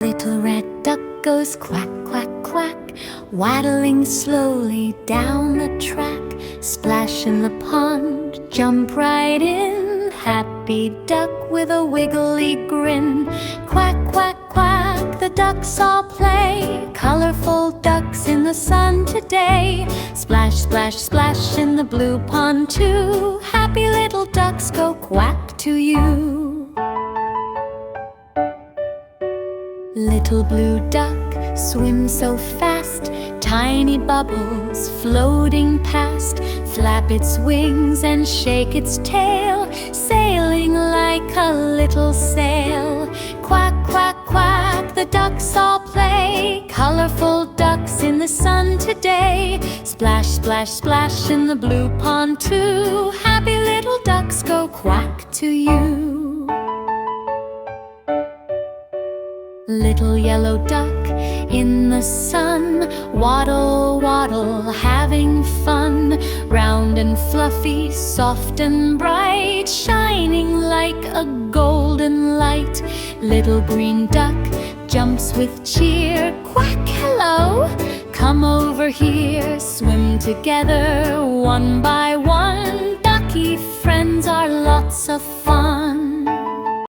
Little red duck goes quack, quack, quack, waddling slowly down the track. Splash in the pond, jump right in, happy duck with a wiggly grin. Quack, quack, quack, the ducks all play, colorful ducks in the sun today. Splash, splash, splash in the blue pond too, happy little ducks go quack to you. Little blue duck swims so fast, tiny bubbles floating past. Flap its wings and shake its tail, sailing like a little sail. Quack, quack, quack, the ducks all play, colorful ducks in the sun today. Splash, splash, splash in the blue pond too, happy little ducks go quack to you. Little yellow duck in the sun, waddle, waddle, having fun. Round and fluffy, soft and bright, shining like a golden light. Little green duck jumps with cheer, quack, hello, come over here. Swim together one by one, ducky friends are lots of fun.